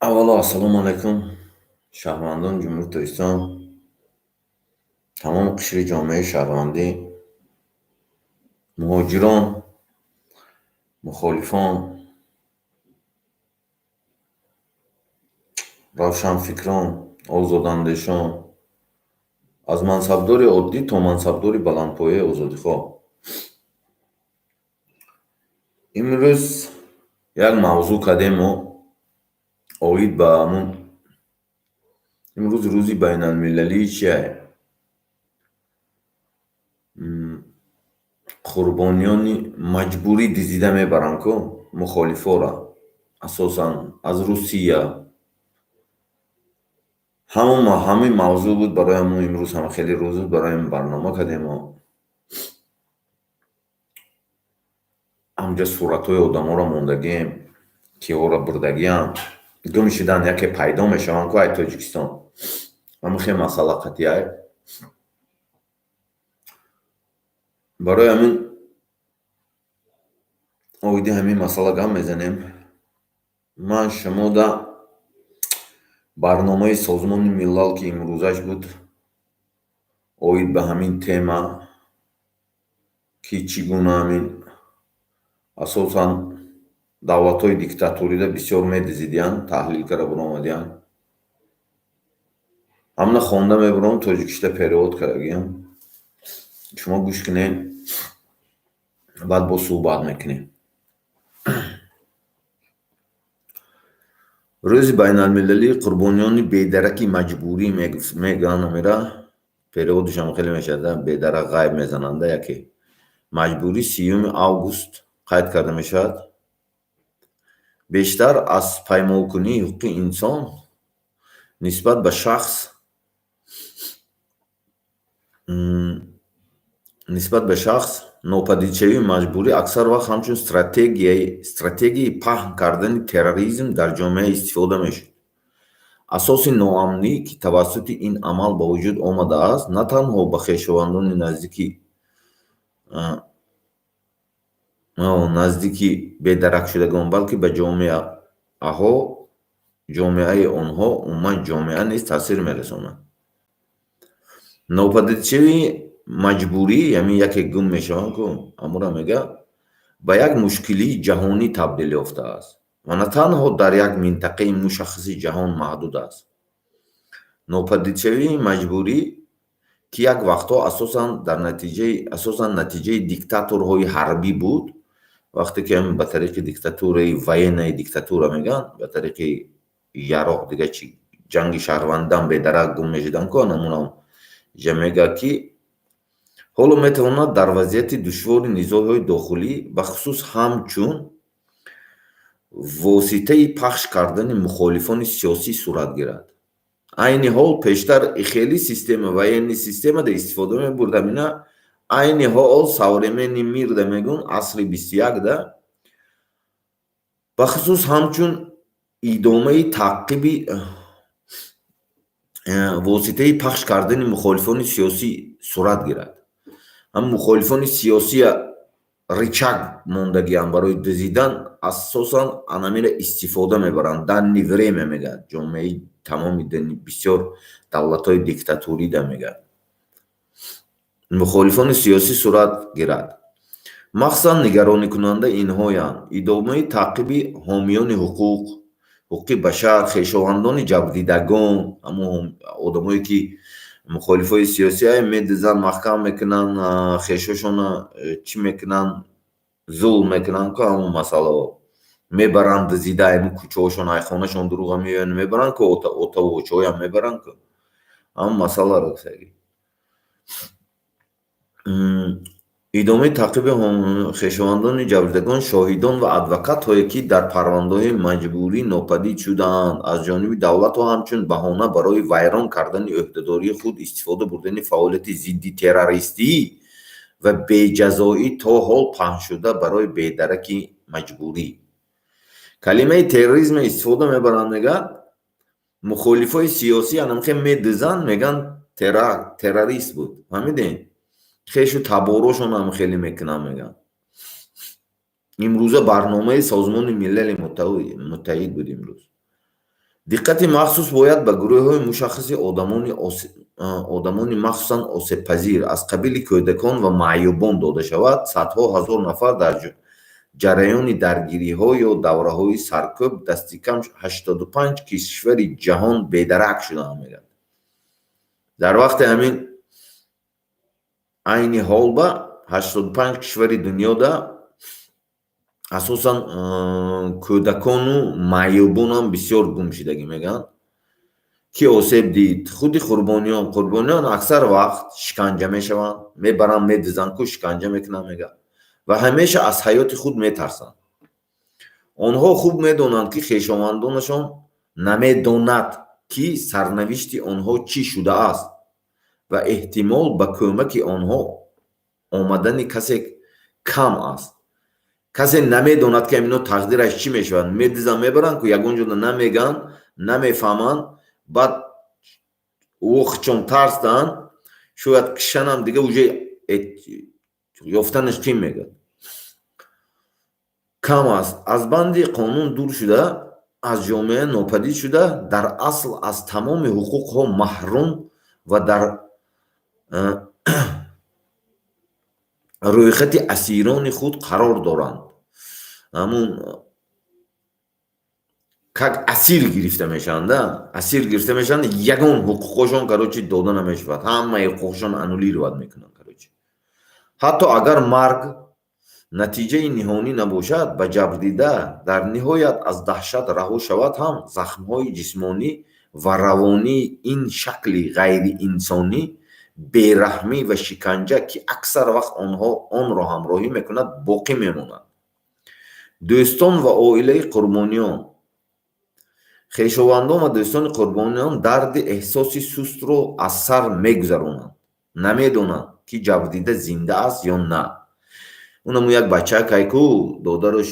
аввало ассалому алайкум шаҳрвандони ҷумҳури Тоҷикистон, тамоми қишри ҷомеаи шаҳрвандӣ, муҳоҷирон, мухолифон, равшанфикрон, озодандешон, аз мансабдори оддӣ то мансабдори баландпояи озодихоҳ. имрӯз як мавзӯъ кардем мо оид ба ҳамун имрӯз рӯзи байналмилалии чия қурбониёни маҷбурӣ дизида мебаранд ку мухолифора, асосан аз Русия. ҳамин мавзӯъ буд барои мо имрӯз, ҳама хеле рӯз буд барои барнома кардем. ҳамҷа суратҳои одаморо мондагием, киҳоро бурдагиам, гум шудан, яке пайдо мешаванд ку ай Тоҷикистон. ҳамин хеле масъала қатъия. барои ҳамин оиди ҳамин масъала гап мезанем. ман шумо да барномаи Созмони Милал ки имрӯзаш буд оид ба ҳамин тема ки чӣ гуна ҳамин асосан давлатҳои диктатурида бисёр медизидиянд, таҳлил карда буромадиянд. ҳамна хонда мебурам, тоҷикиста перевод кардагиям. шумо гӯш кунед, баъд бо суҳбат мекунем. рӯзи байналмилалии қурбониёни бедараки маҷбурӣ мегӯянд. амира переводашам хеле мешавад, бедарак ғайб мезананда, яке маҷбурӣ 3 август қайд карда мешавад. бештар аз паймолкунии ҳуқуқи инсон нисбат ба шахс нопадидшавии маҷбурӣ аксар вақт ҳамчун стратегияи паҳн кардани терроризм дар ҷомеа истифода мешуд. асоси ноамнӣ ки тавассути ин амал ба вуҷуд омадааст, на танҳо ба хешовандони наздики бедаракшудагон, балки ба ҷомеаи онҳо умуман ҷомеа низ таъсир мерасонад. нопадидшавии маҷбурӣ, яъне яке гум мешаванд ку амура мега, ба як мушкилии ҷаҳонӣ табдил ёфтааст ва на танҳо дар як минтақаи мушаххаси ҷаҳон маҳдуд аст. нопадидшавии маҷбурӣ ки як вақтҳо асосан натиҷаи диктаторҳои ҳарбӣ буд, вақте ки ба тариқи диктатураи военнаи диктатура мегӯянд, ба тариқи яроқ дига чӣ ҷанги шаҳрвандидан бедарак гум мешуданд ку намунам ҷамега ки ҳоло метавонад дар вазъияти душвори низоъҳои дохилӣ бахусус ҳамчун воситаи пахш кардани мухолифони сиёсӣ сурат гирад. айни ҳол пештар хеле военни системада истифода мебурд. амина айни ҳол савремени мир да мегӯн асри 21 да бахусус ҳамчун идомаи таъқиби воситаи пахш кардани мухолифони сиёсӣ сурат гирад. ҳам мухолифони сиёсия ричаг мондагиам барои дузидан асосан анамира истифода мебаранд. данни время мегӯяд ҷомеаи тамоми бисёр давлатҳои диктатурида мегӯяд. мухолифони сиёсӣ сурат гирад. махсусан нигароникунанда инҳоянд: идомаи таъқиби ҳомиёни ҳуқуқи башар, хешовандони ҷабрдидагон, ҳамон одамое ки мухолифои сиёсӣ медизанд, маҳкам мекунанд, хешошона чӣ мекунанд, зулм мекунанд ку ҳамон масъалао мебаранд дузида, кӯчаҳошон, айхонашон дуруға меоянд, мебаранд ку отавочҳоям мебаранд ку ҳамон масъаларо саги. идомаи таъқиби хешовандони ҷабрдидагон, шоҳидон ва адвокатҳое ки дар парвандаҳои маҷбурӣ нопадид шудаанд, аз ҷониби давлатҳо ҳамчун баҳона барои вайрон кардани ӯҳдадории худ истифода бурдани фаъолияти зидди террористӣ ва беҷазоӣ то ҳол паҳншуда барои бедараки маҷбурӣ. калимаи терроризм истифода мебаранд, мегӯянд мухолифои сиёсӣ анамхе медизанд, мегӯянд террорист буд. фаҳмидем? хешу таборошон ҳам хеле мекунам мегӯянд. имрӯза барномаи Созмони Милали Муттаҳид буд. имрӯз диққати махсус бояд ба гурӯҳҳои мушаххаси одамони махсусан осебпазир аз қабили кӯдакон ва маъюбон дода шавад. Садҳо ҳазор нафар дар ҷараёни даргириҳо ё давраҳои саркӯб дасти кам 85 кишвари ҷаҳон бедарак шуданд мегӯяд. дар вақти ҳамин айни ҳолба 85 кишвари дунёда асосан кӯдакону маъюбонам бисёр гумшидагӣ мегӯянд. ки осеб дид? Худи қурбониён. Қурбониён аксар вақт шиканҷа мешаванд, мебаранд, медизанд, ку шиканҷа мекунанд мегӯяд ва ҳамеша аз ҳаёти худ метарсанд. онҳо хуб медонанд, ки хешовандонашон намедонад, ки сарнавишти онҳо чӣ шудааст ва эҳтимол ба кӯмаки онҳо омадани касе кам аст. касе намедонад, ки амино тақдираш чӣ мешавад. Медизанд, мебаранд, ку ягон ҷода намегӯянд, намефаҳманд, баъд вохчон тарс данд, шояд кишанам дига уже ёфтанаш қим мегӯяд. кам аст. Аз банди қонун дур шуда, аз ҷомеа нопадид шуда, дар асл аз тамоми ҳуқуқҳо маҳрум ва дар рӯйхати асирони худ қарор доранд. ҳамун как асир гирифта мешаванд, асир гирифта мешаванд, ягон ҳуқуқҳошон карочи дода намешавад. ҳамаи ҳуқуқҳошон аннулировать мекунанд карочи. ҳатто агар марг натиҷаи ниҳонӣ набошад, ба ҷабрдида дар ниҳоят аз даҳшат раҳо шавад ҳам захмҳои ҷисмонӣ ва равонии ин шакли ғайриинсонӣ, бераҳмӣ ва шиканҷа, ки аксар вақт онро ҳамроҳӣ мекунад, боқӣ мемонад. дӯстон ва оилаи қурбониён. хешовандон ва дӯстони қурбониён дарди эҳсоси сустро аз сар мегузаронанд. намедонанд, ки ҷабрдида зинда аст ё на. Унам як бачакай, ку додараш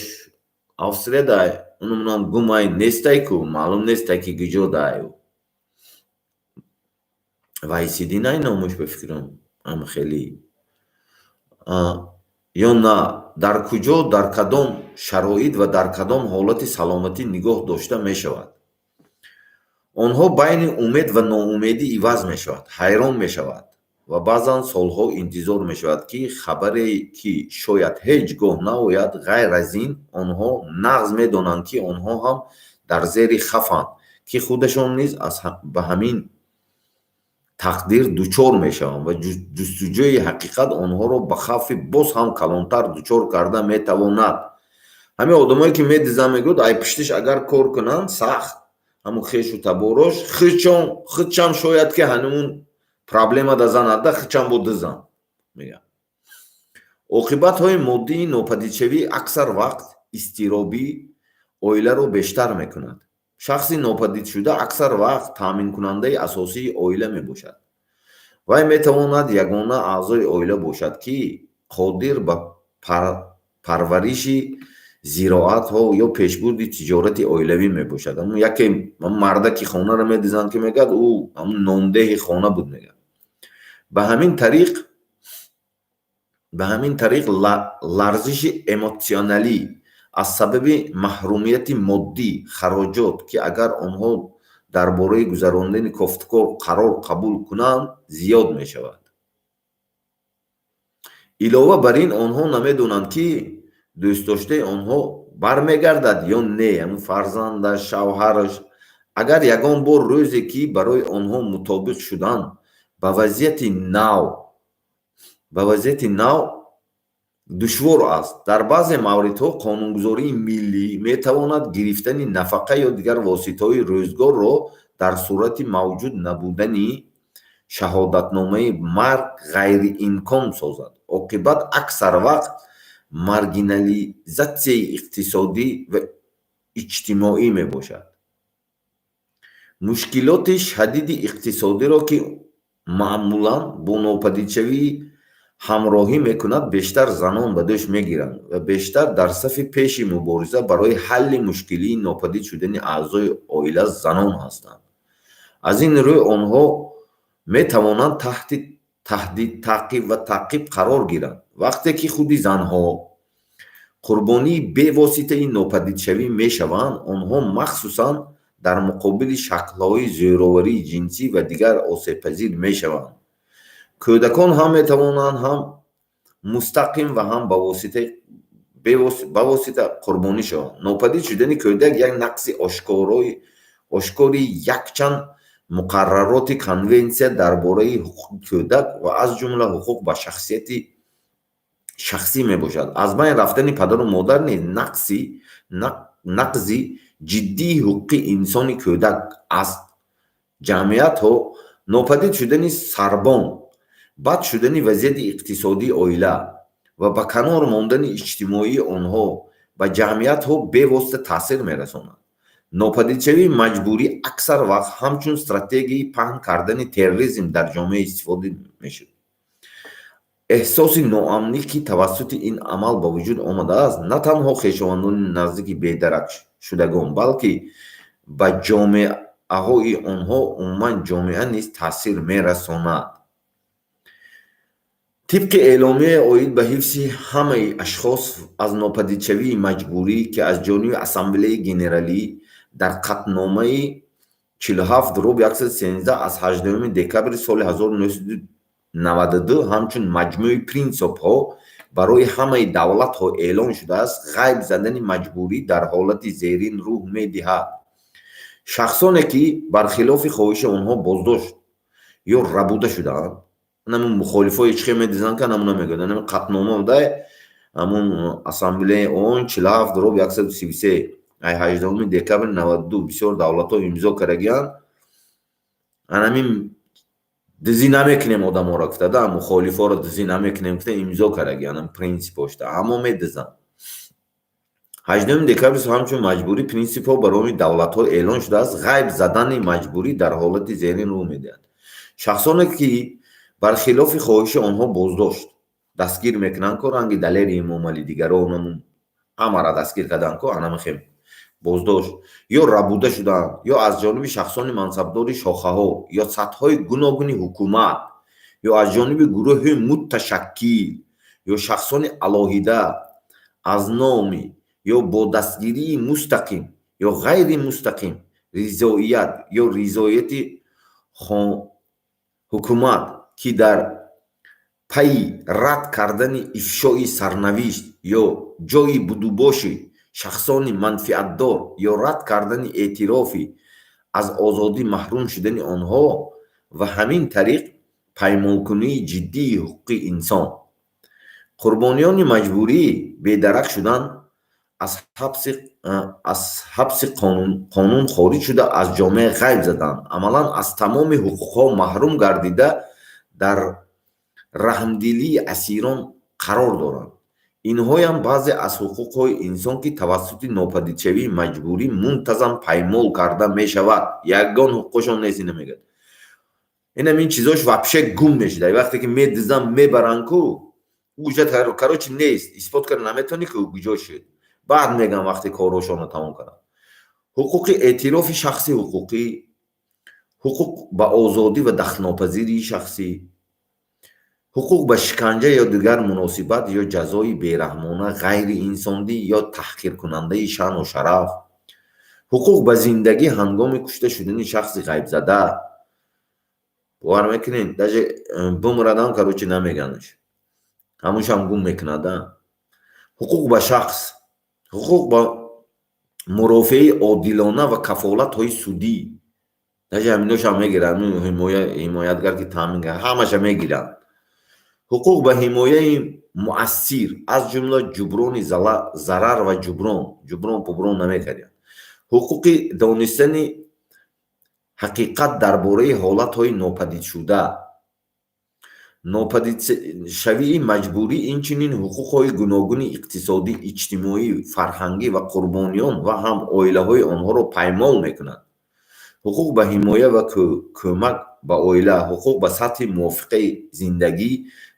Австриядай, унам гумай нестай, ку маълум нестай, ки гуҷодай. вайсидинай номуш бефикрам ам хелӣ ё на, дар куҷо, дар кадом шароит ва дар кадом ҳолати саломатӣ нигоҳ дошта мешавад. онҳо байни умед ва ноумедӣ иваз мешавад, ҳайрон мешавад ва баъзан солҳо интизор мешавад, ки хабаре, ки шояд ҳеҷ гоҳ наояд. ғайр аз ин, онҳо нағз медонанд, ки онҳо ҳам дар зери хафанд, ки худашон низ ба ҳамин тақдир дучор мешаванд ва ҷустуҷӯи ҳақиқат онҳоро ба хавфи боз ҳам калонтар дучор карда метавонад. ҳамин одамое, ки медизанд, мегӯяд ай пиштиш агар кор кунанд сахт, ҳамун хешу таборош, худчам шояд ки ҳанумун проблема дазанад, худчам бо дизанд мегӯяд. оқибатҳои моддии нопадидшавӣ аксар вақт изтиробӣ оиларо бештар мекунад. шахси нопадидшуда аксар вақт таъминкунандаи асосии оила мебошад. вай метавонад ягона аъзои оила бошад, ки қодир ба парвариши зироатҳо ё пешбурди тиҷорати оилавӣ мебошад. ҳамун яке марда, ки хонаро медизанд, ки мегӯяд ӯ ҳамун номдеҳи хона буд мегӯяд. ба ҳамин тариқ ларзиши эмотсионалӣ аз сабаби маҳрумияти моддӣ, хароҷот, ки агар онҳо дар бораи гузарондани кофткор қарор қабул кунанд, зиёд мешавад. илова бар ин, онҳо намедонанд, ки дӯстдоштаи онҳо бармегардад ё не. ҳамун фарзандаш, шавҳараш, агар ягон бор рӯзе, ки барои онҳо мутобиқ шудан ба вазъияти нав душвор аст. дар баъзе мавридҳо қонунгузории миллӣ метавонад гирифтани нафақа ё дигар воситаҳои рӯзгорро дар сурати мавҷуд набудани шаҳодатномаи марг ғайриимкон созад. оқибат аксар вақт маргинализатсияи иқтисодӣ ва иҷтимоӣ мебошад. мушкилоти шадиди иқтисодиро, ки маъмулан бо нопадидшавӣ ҳамроҳӣ мекунад, бештар занон ба дӯш мегиранд ва бештар дар сафи пеши мубориза барои ҳалли мушкилии нопадид шудани аъзои оила занон ҳастанд. аз ин рӯ онҳо метавонанд таҳти таҳдид, таъқиб ва таъқиб қарор гиранд. вақте ки худи занҳо қурбонии бевоситаи нопадидшавӣ мешаванд, онҳо махсусан дар муқобили шаклҳои зӯроварии ҷинсӣ ва дигар осебпазир мешаванд. кӯдакон ҳам метавонанд ҳам мустақим ва ҳам ба восита қурбонӣ шаванд. нопадид шудани кӯдак як нақси ошкори якчанд муқаррароти конвенсия дар бораи ҳуқуқи кӯдак ва аз ҷумла ҳуқуқ ба шахсияти шахсӣ мебошад. аз байн рафтани падару модар низ нақзи ҷиддии ҳуқуқи инсони кӯдак аст. ҷамъиятҳо нопадид шудани сарбон, бад шудани вазъияти иқтисодии оила ва ба канор мондани иҷтимоии онҳо ба ҷамъиятҳо бевосита таъсир мерасонанд. нопадидшавии маҷбурӣ аксар вақт ҳамчун стратегияи паҳн кардани терроризм дар ҷомеа истифода мешуд. эҳсоси ноамнӣ ки тавассути ин амал ба вуҷуд омадааст, на танҳо хешовандони наздики бедарак шудагон, балки ба ҷомеаҳои онҳо умуман ҷомеа низ таъсир мерасонад. тибқи эъломияи оид ба ҳифзи ҳамаи ашхос аз нопадидшавии маҷбурӣ ки аз ҷониби Ассамблеяи Генералӣ дар қатномаи 47/113 аз 18 декабри соли 1992 ҳамчун маҷмӯи принсипҳо барои ҳамаи давлатҳо эълон шудааст, ғайб задани маҷбурӣ дар ҳолати зерин рӯҳ медиҳад. шахсоне ки бархилофи хоҳиши онҳо боздошт ё рабуда шудаанд, намун мухолифои ичхе медизанд ка намуна мегӯянд, намун қатнома будай ҳамун ассамблеяи он 47/133 ай 18 декабри 92 бисёр давлатҳо имзо карагиянд. анамин дизӣ намекунем одаморо гуфта, да мухолифоро дизӣ намекунем гуфта имзо карагиянд принсипошта, аммо медизанд. 18 декабри ҳамчун маҷбурӣ принсипҳо барои давлатҳо эълон шудааст, ғайб задани маҷбурӣ дар ҳолати зерин рӯ медиҳад. шахсоне ки бархилофи хоҳиши онҳо боздошт дастгир мекунанд ко ранги далери имомалӣ дигаро намун ҳамаро дастгир карданд ко анамихем боздошт ё рабуда шуданд ё аз ҷониби шахсони мансабдори шохаҳо ё сатҳҳои гуногуни ҳукумат ё аз ҷониби гурӯҳи муташаккил ё шахсони алоҳида аз номи ё бо дастгирии мустақим ё ғайри мустақим ризоият ё ризоияти ҳукумат ки дар пайи рад кардани ифшои сарнавишт ё ҷои будубоши шахсони манфиатдор ё рад кардани эътирофи аз озодӣ маҳрум шудани онҳо ва ҳамин тариқ паймолкунии ҷиддии ҳуқуқи инсон. қурбониёни маҷбурӣ бедарак шудан аз ҳабси қонун хориҷ шуда аз ҷомеа ғайб заданд, амалан аз тамоми ҳуқуқҳо маҳрум гардида дар раҳмдилии асирон қарор доранд. инҳоям баъзе аз ҳуқуқҳои инсон ки тавассути нопадидшавии маҷбурӣ мунтазам паймол карда мешавад. ягон ҳуқуқшон нест, ина мегӯяд. инамин чизош вапше гум мешуда. вақте ки медизам мебаранд ку уҷа короче нест, исбот карда наметавонӣ ки куҷо шуд. баъд мегӯям вақте корҳошонро тамом карданд. ҳуқуқи эътирофи шахси ҳуқуқӣ, ҳуқуқ ба озодӣ ва дахнопазирии шахсӣ, ҳуқуқ ба шиканҷа ё дигар муносибат ё ҷазои бераҳмона, ғайриинсонӣ ё таҳқиркунандаи шаъну шараф, ҳуқуқ ба зиндагӣ ҳангоми кушта шудани шахси ғайбзада. бовар мекунед даже бумрадам короче намеганаш, ҳамушам гум мекунада. ҳуқуқ ба шахс, ҳуқуқ ба мурофиаи одилона ва кафолатҳои судӣ, даже ҳаминошам мегиранд, ҳимоятгар ки таъмин кард ҳамаша мегиранд. ҳуқуқ ба ҳимояи муассир аз ҷумла ҷуброни зарар ва ҷуброн пуброн намекарданд. ҳуқуқи донистани ҳақиқат дар бораи ҳолатҳои нопадидшуда. нопадидшавии маҷбурӣ инчунин ҳуқуқҳои гуногуни иқтисодӣ, иҷтимоӣ, фарҳангӣ ва қурбониён ва ҳам оилаҳои онҳоро паймол мекунад. ҳуқуқ ба ҳимоя ва кӯмак ба оила, ҳуқуқ ба сатҳи мувофиқаи зиндагӣ,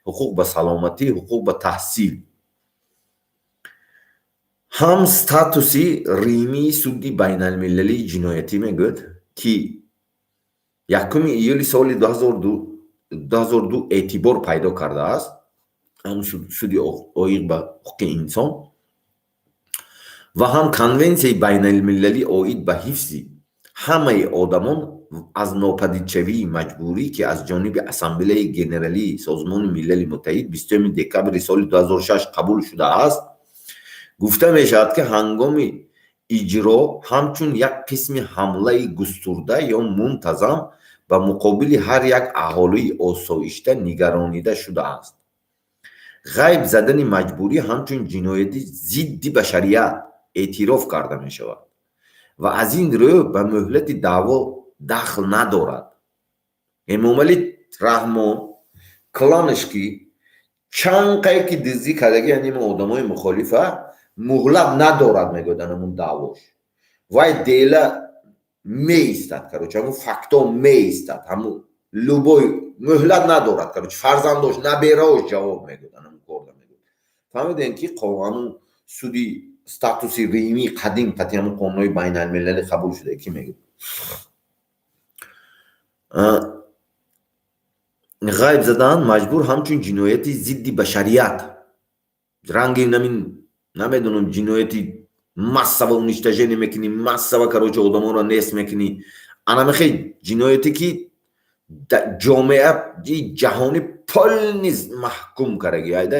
ҳуқуқ ба саломатӣ, ҳуқуқ ба таҳсил. ҳам статуси римии суди байналмилалии ҷиноятӣ мегӯяд, ки 1 июли соли 2002 эътибор пайдо кардааст, ҳам суди оиқ ба ҳуқуқи инсон ва ҳам конвенсияи байналмилалӣ оид ба ҳифзи ҳамаи одамон аз нопадидшавии маҷбурӣ ки аз ҷониби Ассамблеяи Генералии Созмони Милали Муттаҳид 20 декабри соли 2006 қабул шудааст, гуфта мешавад, ки ҳангоми иҷро ҳамчун як қисми ҳамлаи густурда ё мунтазам ба муқобили ҳар як аҳолии осоишта нигаронида шудааст. ғайб задани маҷбурӣ ҳамчун ҷинояти зидди башарият эътироф карда мешавад ва аз ин рӯ ба муҳлати даъво дахл надорад. Эмомалӣ Раҳмон кланаш ки чанд қай ки диздӣ кардаги ҳамин одамои мухолифа муҳлат надорад мегӯяд ҳамун даъвош. Вай дела меистад, кароче ҳамун факто меистад, ҳамун лубой муҳлат надорад, кароче фарзандош набераош ҷавоб мегӯяд ҳамун корда мегӯяд. Фаҳмидем ки ҳамун суди статуси римии қадим қати ҳамун қонунҳои байналмилалӣ қабул шуда ки мегӯяд ғайб задан маҷбур ҳамчун ҷинояти зидди башарият, ранги намедонам ҷинояти массава уничтожение мекунӣ, массава кароче одамонро нест мекунӣ, анамихе ҷинояте ки ҷомеаи ҷаҳонӣ полниз маҳкум кардаги айда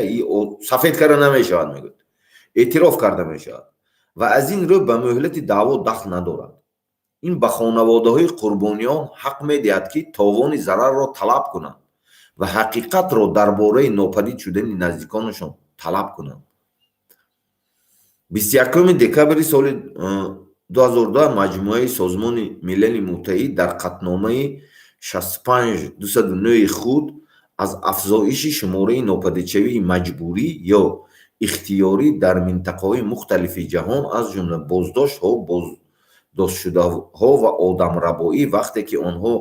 сафед карда намешавад мегӯяд, эътироф карда мешавад ва аз ин рӯ ба муҳлати даъво дахл надорад. ин ба хонаводаҳои қурбониён ҳақ медиҳад ки товони зарарро талаб кунанд ва ҳақиқатро дар бораи нопадид шудани наздиконашон талаб кунанд. 21 декабри соли 2002 маҷмӯаи Созмони Милали Муттаҳид дар қатномаи 65-209 худ аз афзоиши шумораи нопадидшавии маҷбурӣ ё ихтиёрӣ дар минтақаҳои мухталифи ҷаҳон, аз ҷумла боздоштҳо, боздоштшудаҳо ва одамрабоӣ, вақте ки онҳо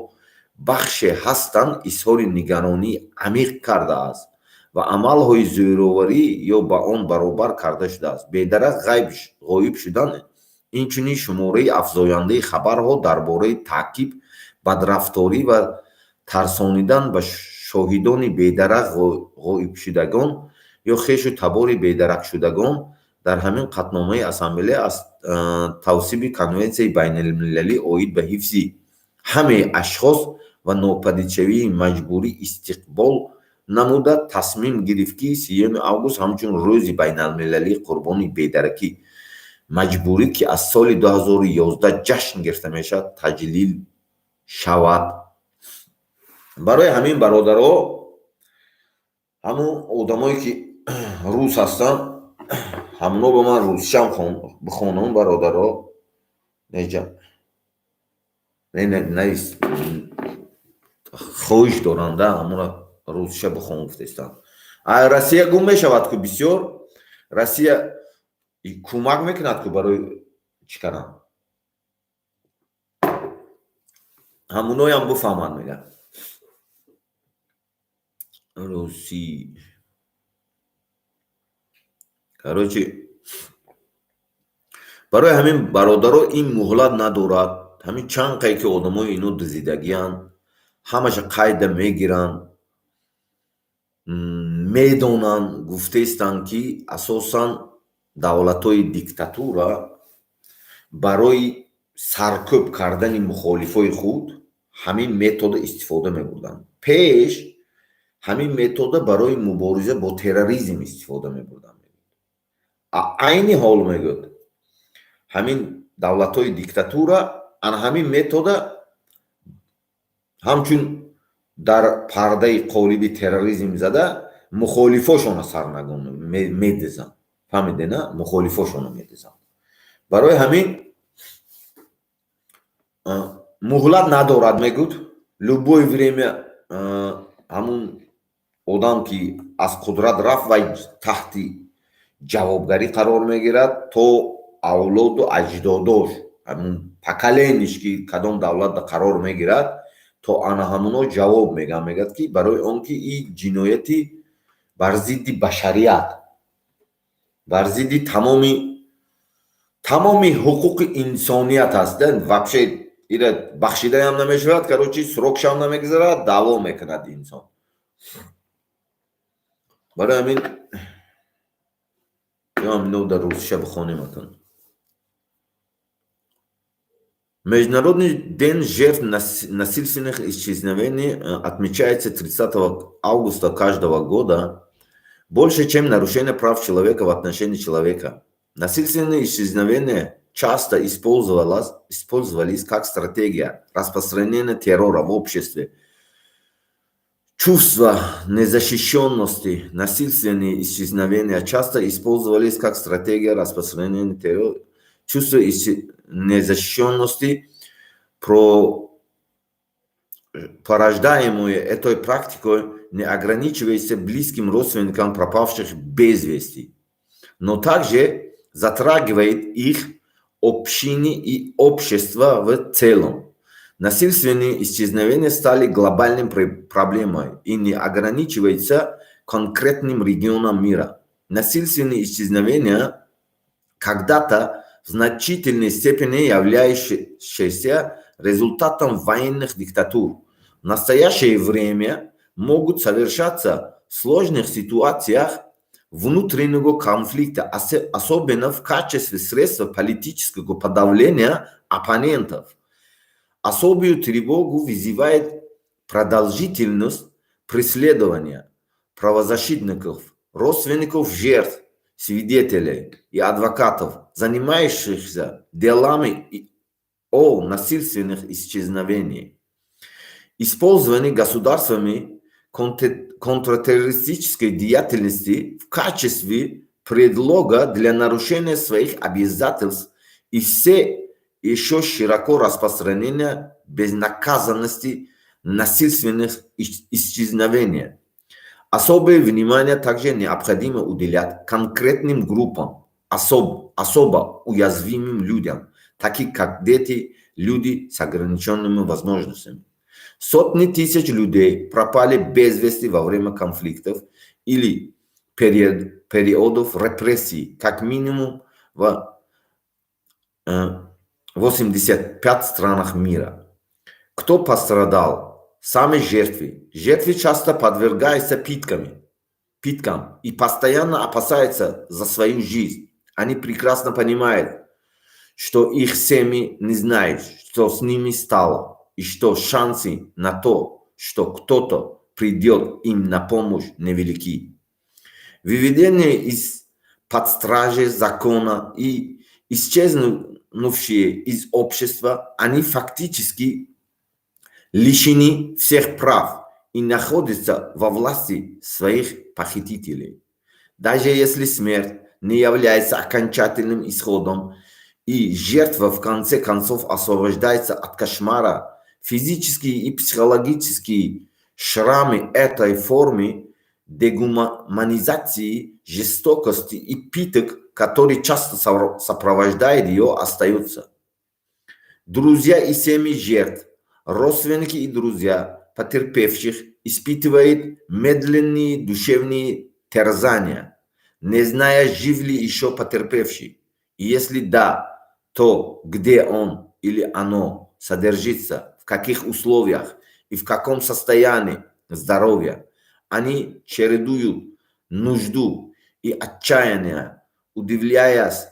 бахше ҳастанд, изҳори нигаронии амиқ кардааст ва амалҳои зӯроварӣ ё ба он баробар карда шудааст. Бедарак ғоиб шудан инчунин шумораи афзояндаи хабарҳо дар бораи таъқиб, бадрафторӣ ва тарсонидан ба шоҳидони бедарак ғоибшудагон ё хешу табори бедаракшудагон дар ҳамин қатномаи Ассамблея аз тавсиби Конвенсияи байналмилалӣ оид ба ҳифзи ҳамаи ашхос ва нопадидшавии маҷбурӣ истиқбол намуда тасмим гирифт, ки 3 август ҳамчун рӯзи байналмилалии қурбони бедаракӣ маҷбурӣ, ки аз соли 2011 ҷашн гирифта мешавад, таҷлил шавад. Барои ҳамин бародарҳо, ҳамун одамое ки рус ҳастанд, ҳамно ба ман русчам бихонам, бародарҳо хоҳиш доранд, ҳамуна русча бихон гуфтестанд. Россия гум мешавад ку бисёр Россия кӯмак мекунад ку барои чӣ кардан, ҳамуноям бифаҳмад мегӯяд. Руси кароче барои ҳамин бародаро ин муҳлат надорад. ҳамин чанд қай ки одамои ино дузидагиянд, ҳамаша қайда мегиранд, медонанд, гуфтестанд ки асосан давлатҳои диктатура барои саркӯб кардани мухолифои худ ҳамин метода истифода мебурданд. Пеш ҳамин метода барои мубориза бо терроризм истифода мебурданд. айни ҳол мегӯяд ҳамин давлатҳои диктатура ан ҳамин метода ҳамчун дар пардаи қолиби терроризм зада мухолифошона сарнагон медизанд. фаҳмидена? Мухолифошона медизанд. барои ҳамин муҳлат надорад мегӯд. любое время ҳамун одам ки аз қудрат рафт вай таҳти ҷавобгарӣ қарор мегирад то авлоду аҷдодош, ҳамун поколениш ки кадом давлатда қарор мегирад, то ана ҳамуно ҷавоб мегӯяд ки барои он ки ин ҷинояти бар зидди башарият, бар зидди тамоми ҳуқуқи инсоният аст. вообще ира бахшидаам намешавад, карочи срокшам намегузарад, даъво мекунад инсон. барои ҳамин дар русша бихонем акун. Международный день жертв насильственных исчезновений отмечается 30 августа каждого года больше, чем нарушение прав человека в отношении человека. Насильственные исчезновения часто использовались как стратегия распространения террора в обществе. Чувство незащищенности, насильственные исчезновения часто использовались как стратегия распространения террора. Чувство незащищенности, порождаемое этой практикой, не ограничивается близким родственникам пропавших без вести, но также затрагивает их общины и общество в целом. Насильственные исчезновения стали глобальной проблемой и не ограничиваются конкретным регионом мира. Насильственные исчезновения, когда-то в значительной степени являющиеся результатом военных диктатур, в настоящее время могут совершаться в сложных ситуациях внутреннего конфликта, особенно в качестве средства политического подавления оппонентов. Особую тревогу вызывает продолжительность преследования правозащитников, родственников жертв, свидетелей и адвокатов, занимающихся делами о насильственных исчезновениях. Использование государствами контртеррористической деятельности в качестве предлога для нарушения своих обязательств и все еще широко распространение безнаказанности насильственных исчезновений. Особое внимание также необходимо уделять конкретным группам, особо уязвимым людям, таким как дети, люди с ограниченными возможностями. Сотни тысяч людей пропали без вести во время конфликтов или периодов репрессий, как минимум в 85 странах мира. Кто пострадал? Сами жертвы. Жертвы часто подвергаются питкам и постоянно опасаются за свою жизнь. Они прекрасно понимают, что их семьи не знают, что с ними стало, и что шансы на то, что кто-то придет им на помощь, невелики. Выведение из-под стражи закона и исчезнувшие из общества, они фактически лишены всех прав и находятся во власти своих похитителей. Даже если смерть не является окончательным исходом, и жертва в конце концов освобождается от кошмара, физические и психологические шрамы этой формы дегуманизации, жестокости и пыток, которые часто сопровождают ее, остаются. Друзья и семьи жертв, родственники и друзья потерпевших испытывают медленные душевные терзания, не зная, жив ли еще потерпевший. И если да, то где он или оно содержится, в каких условиях и в каком состоянии здоровья. Они чередуют нужду и отчаяние, удивляясь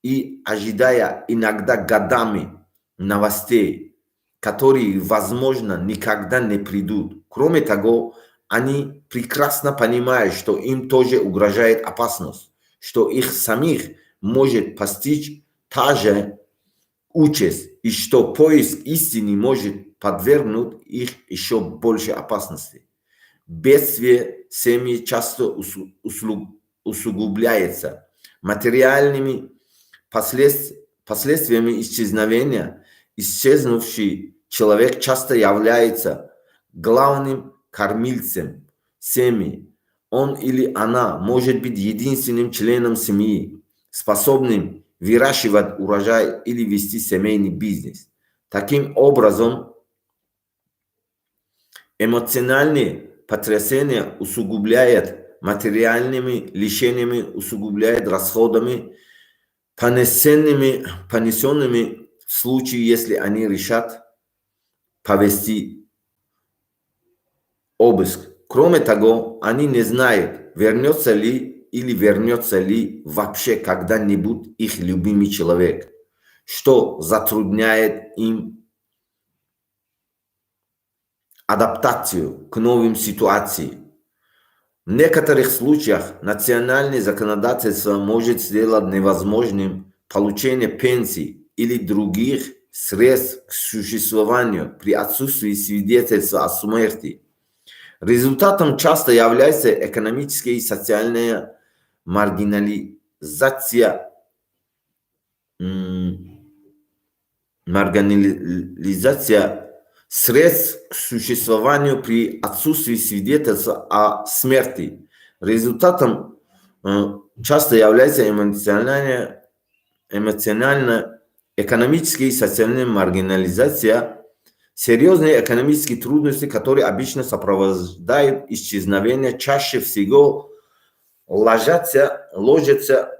и ожидая иногда годами новостей, которые, возможно, никогда не придут. Кроме того, они прекрасно понимают, что им тоже угрожает опасность, что их самих может постичь та же участь, и что поиск истины может подвергнуть их еще большей опасности. Бедствие семьи часто усугубляется материальными последствиями исчезновения. Исчезнувший человек часто является главным кормильцем семьи. Он или она может быть единственным членом семьи, способным выращивать урожай или вести семейный бизнес. Таким образом, эмоциональные потрясения усугубляют материальными лишениями, усугубляют расходами, понесенными в случае, если они решат провести обыск. Кроме того, они не знают, вернется ли вообще когда-нибудь их любимый человек. что затрудняет им адаптацию к новым ситуациям. В некоторых случаях национальное законодательство может сделать невозможным получение пенсий или других средств к существованию при отсутствии свидетельства о смерти. Результатом часто является экономическая и социальная маргинализация средств к существованию при отсутствии свидетельства о смерти. Результатом часто является эмоционально-экономическая и социальная маргинализация, серьезные экономические трудности, которые обычно сопровождают исчезновение, чаще всего ложатся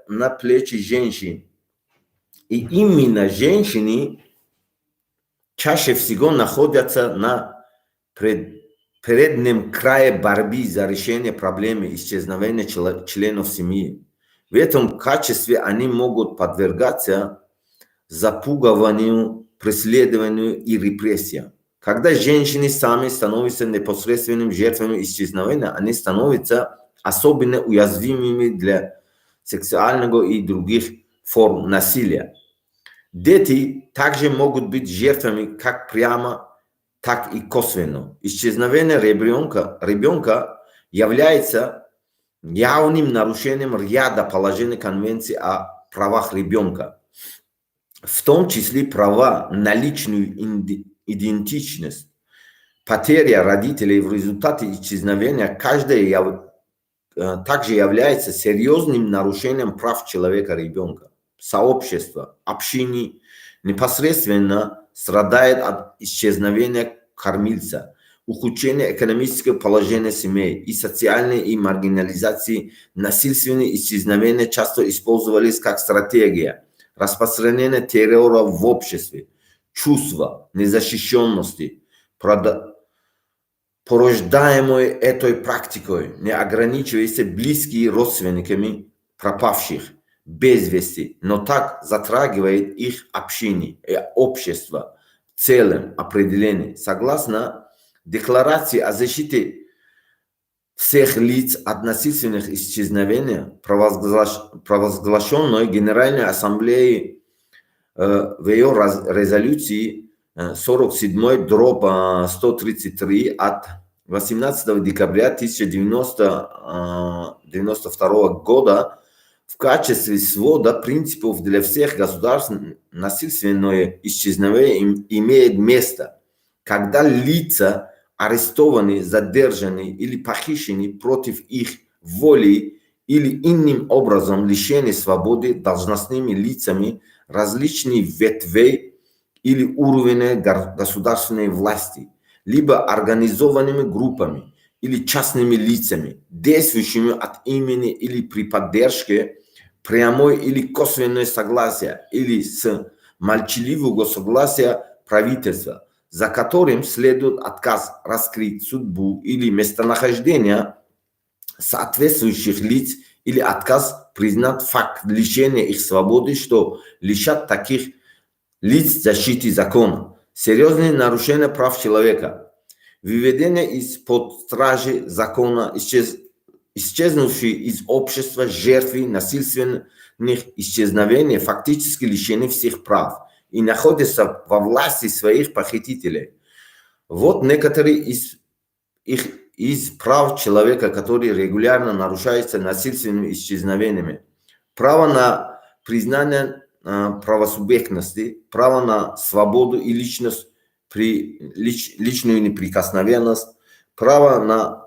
на плечи женщин. И именно женщины чаще всего находятся на переднем крае борьбы за решение проблемы исчезновения членов семьи. В этом качестве они могут подвергаться запугиванию, преследованию и репрессиям. Когда женщины сами становятся непосредственными жертвами исчезновения, они становятся особенно уязвимыми для сексуального и других форм насилия. Дети также могут быть жертвами как прямо, так и косвенно. Исчезновение ребенка является явным нарушением ряда положений Конвенции о правах ребенка, в том числе права на личную идентичность. Потеря родителей в результате исчезновения также является серьезным нарушением прав человека-ребенка. Сообщество, общины непосредственно страдает от исчезновения кормильца, ухудшения экономического положения семей и социальной и маргинализации. Насильственные исчезновения часто использовались как стратегия распространения террора в обществе. Чувство незащищенности, порождаемое этой практикой, не ограничивается близкими родственниками пропавших без вести, но так затрагивает их общение и общество в целом определении. Согласно Декларации о защите всех лиц от насильственных исчезновений, провозглашенной Генеральной Ассамблеей в ее резолюции 47/133 от 18 декабря 1992 года, в качестве свода принципов для всех государств насильственное исчезновение имеет место, когда лица арестованы, задержаны или похищены против их воли или иным образом лишены свободы должностными лицами различных ветвей или уровней государственной власти, либо организованными группами или частными лицами, действующими от имени или при поддержке прямой или косвенное согласие или с молчаливого согласия правительства, за которым следует отказ раскрыть судьбу или местонахождение соответствующих лиц или отказ признать факт лишения их свободы, что лишат таких лиц защиты закона. Серьезные нарушения прав человека, выведение из-под стражи закона, исчезнувшие из общества жертвы насильственных исчезновений фактически лишены всех прав и находятся во власти своих похитителей. Вот некоторые из прав человека, которые регулярно нарушаются насильственными исчезновениями. Право на признание правосубъектности, право на свободу и личную неприкосновенность, право на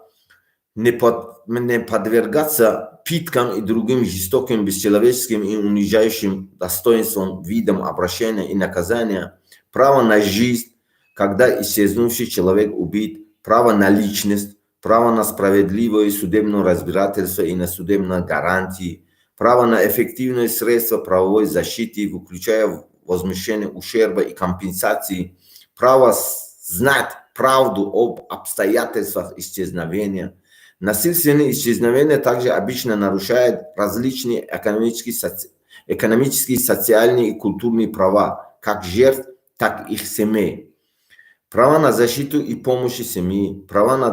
не подвергаться пыткам и другим жестоким, бесчеловеческим и унижающим достоинством видам обращения и наказания, право на жизнь, когда исчезнувший человек убит, право на личность, право на справедливое судебное разбирательство и на судебные гарантии, право на эффективные средства правовой защиты, включая возмещение ущерба и компенсации, право знать правду об обстоятельствах исчезновения. Насильственные исчезновения также обычно нарушают различные экономические, экономические, социальные и культурные права, как жертв, так и их семей, права на защиту и помощь семьи, права на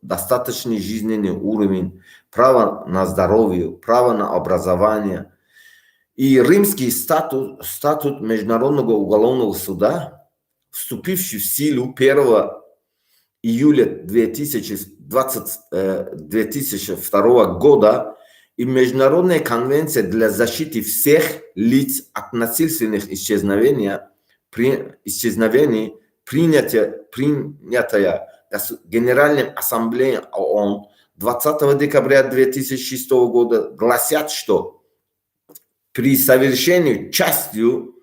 достаточный жизненный уровень, право на здоровье, право на образование. И Римский статут Международного уголовного суда, вступивший в силу 1 июля 2002 года, и Международная конвенция для защиты всех лиц от насильственных исчезновений, принятая Генеральной Ассамблеей ООН 20 декабря 2006 года, гласят, что при совершении частью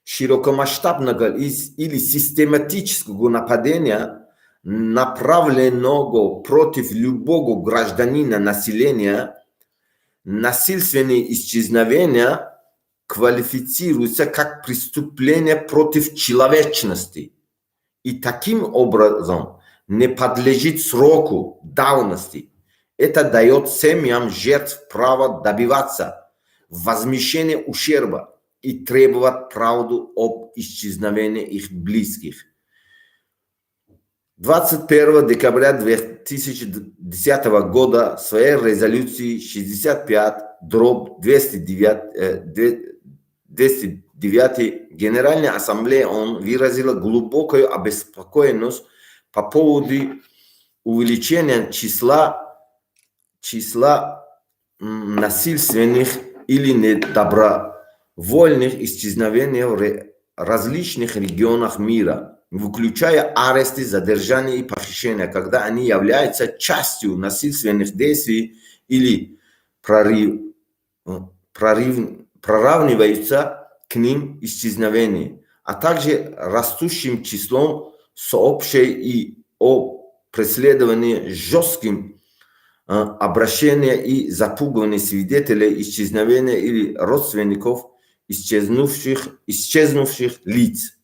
широкомасштабного или систематического нападения, направленного против любого гражданина населения, насильственные исчезновения квалифицируются как преступление против человечности и таким образом не подлежит сроку давности. Это дает семьям жертв право добиваться возмещения ущерба и требовать правду об исчезновении их близких. 21 декабря 2010 года в своей резолюции 65/209 Генеральная Ассамблея ООН выразила глубокую обеспокоенность по поводу увеличения числа насильственных или недобровольных исчезновений в различных регионах мира, включая аресты, задержания и похищения, когда они являются частью насильственных действий или проравниваются к ним исчезновения, а также растущим числом сообщений и о преследовании жестким обращения и запугивания свидетелей исчезновения или родственников исчезнувших лиц.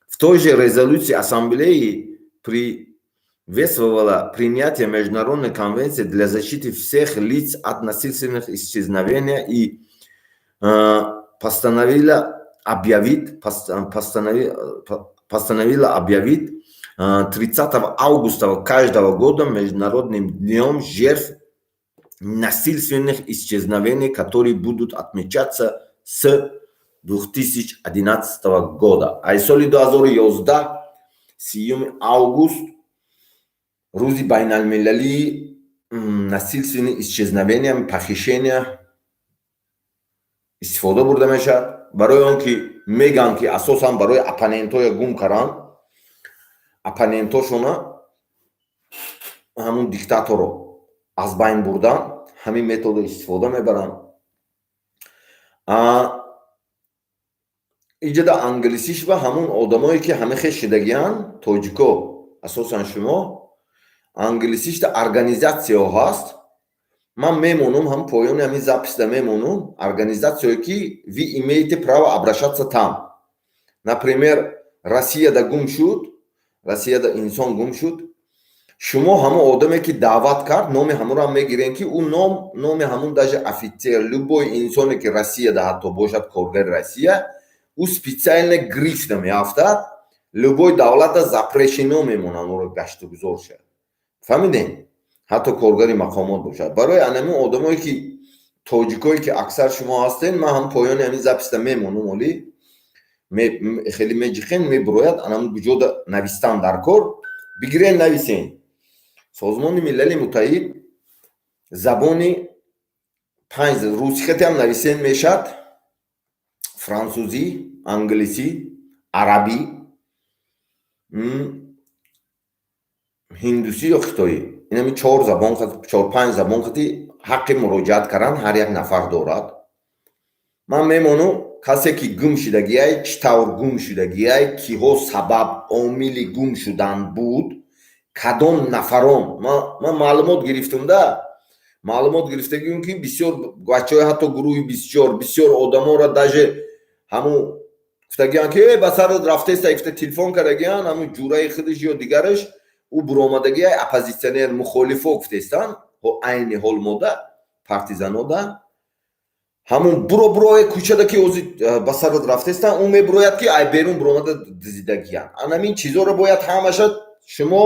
В той же резолюции Ассамблеи приветствовала принятие Международной конвенции для защиты всех лиц от насильственных исчезновений и постановила объявить 30 августа каждого года Международным днем жертв насильственных исчезновений, которые будут отмечаться с 2011 года. Ai soli 2011 30 август روزی بین المللی насильственные исчезновения, похищения استفاده برده میشد برای اون که میگن که اساسا برای اپاننتوی گم کردن اپاننتوشون همون دیکتاتور رو از بین بردن همین متد استفاده میبرن. اینجا انگلیسیش و همون آدمایی که همه خشیدگیان توجیکو اساسا شما انگلیسیش دا ارگانیزاسیو هست. من میمونم هم پایان همین запись да میمونم организацию ки вы имеете право обращаться там. Например, Россия да гум шуд, Россия да инсон гум шуд. شما همون آدمی که دعوت کرد نام همون رو هم میگیرین که اون نام همون даже офицер, любой инсони که Россия да حتی باشد کارگر Россия, او специально гриф да میافتد. любой دولت да запрещено میمونه اون رو گشت گذار شد. فهمیدین؟ حتی کارگری مقامات باشد. برای انمی آدمایی که تاجیکایی که اکثر شما هستین من هم پایان همین زبسته میمونم ولی خیلی میجیخین میبروید انم بجود نویستن در کار بگیرین نویسین. سازمان ملل متحد زبانی 5 روسی خطی هم نویسین میشد فرانسوزی، انگلیسی، عربی، هندوسی یا خطایی. این همی 4-5 زبان خطی حق مراجعت کردن هر یک نفر دارد. من میمونم کسی که گم شدگیه چطور گم شدگیه کیها سبب عامل گم شدن بود کدام نفران من معلومات گرفتم ده معلومات گرفتگیم که بسیار بچه های حتی گروهی بسیار آدم ها را داجه همون گفتگیان که بسر رفته است افته تلفن کردگیان همون جورای خودش یا دیگرش او برآمدگی اپوزیسیونر مخالف گفتستان و عین حال ماده پارتیزان ها ҳамун буро кӯчадаки ози ба сарат рафтестан он мебурояд ки ай берун буромада дизидагиян. Анамин чизоро бояд ҳамаша шумо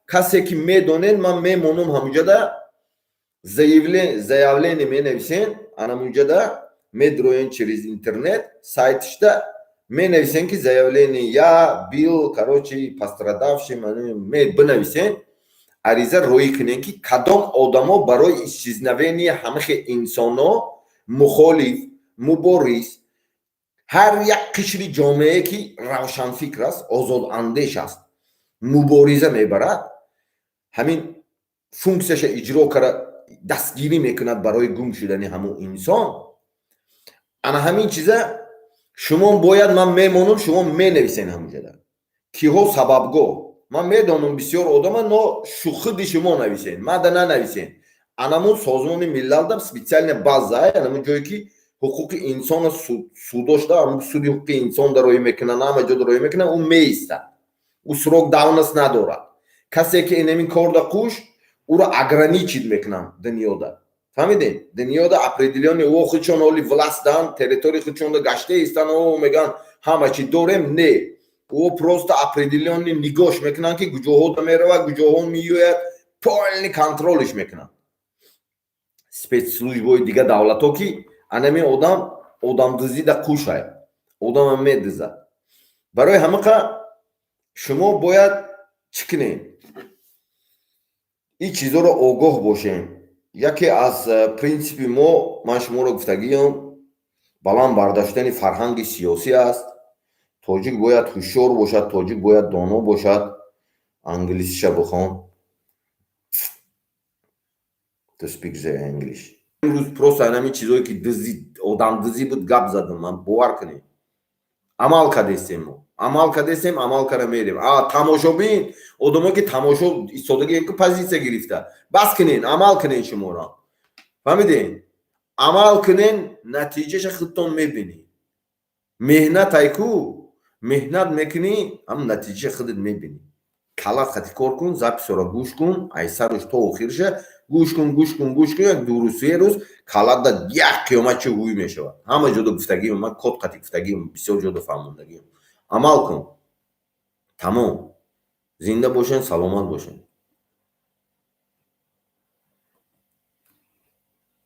касе ки медонед ман мемонам ҳамуҷада заявление менависен, анамуҷада медроен через интернет сайтишда менависен ки заявление я бил короче пострадавший бинависен, ариза роӣ кунен ки кадом одамо барои исчезнавении ҳамахе инсоно мухолиф, мубориз, ҳар як қишри ҷомеае ки равшанфикр аст, озодандеш аст, мубориза мебарад, ҳамин функсияша иҷро кара дастгирӣ мекунад барои гум шудани ҳамон инсон. ана ҳамин чиза шумо бояд ман мемонам шумо менависен ҳамуҷада киҳо сабабгоҳ. Ман медонам бисёр одама но худи шумо нависен, мада нанависен. Анамун созмони миллатда специально база анамун ҷое ки ҳуқуқи инсона судошда ҳамун суди ҳуқуқи инсон дароӣ мекунад, ҳама ҷо дароӣ мекунад, ӯ меистад. Ӯ срок давнас надорад. Касе ки инамин корда қуш ӯро ограничит мекунанд дунёда. Фаҳмидед? Дунёда определённый ӯ худшон ҳоли власт дан, территории худшонро гашта истанд, ӯ меган ҳама чи дорем, не. Ӯ просто определённый нигоҳш мекунанд ки куҷоҳо меравад, куҷоҳо меояд, полный контролиш мекунанд. Спецслужбои дига давлатҳо ки анамин одамдузида қушай, одама медузад. Барои ҳамақа шумо бояд чӣ кунед? ин чизоро огоҳ бошем. Яке аз принсипи ман шуморо гуфтагиём, баланд бардаштани фарҳанги сиёсӣ аст. Тоҷик бояд ҳушёр бошад, тоҷик бояд доно бошад. Англисиша бихом. To speak the English. Имрӯз просто ҳамин чизое ки одамдузӣ буд гап задам, ман бовар кунед. Амал кардестем мо. Амал кардестем, амал кара мерем. Тамошобин, одаме ки тамошо истодагӣ ки позиция гирифта. Бас кунен, амал кунен шуморо. Фаҳмиден? Амал кунен, натиҷаша худтон мебинед. Меҳнат айку, меҳнат мекунӣ, ҳам натиҷаша худат мебинӣ. Калат хати кор кун, записро гӯш кун, ай сараш то охирша гӯш кун, як дуру се рӯз калатда як қиёматчи ҳуй мешавад. Ҳама ҷода гуфтагиём, ман код қати гуфтагиём, бисёр ҷода фаҳмондагиём. Амал кун. Тамом. Зинда бошен, саломат бошен.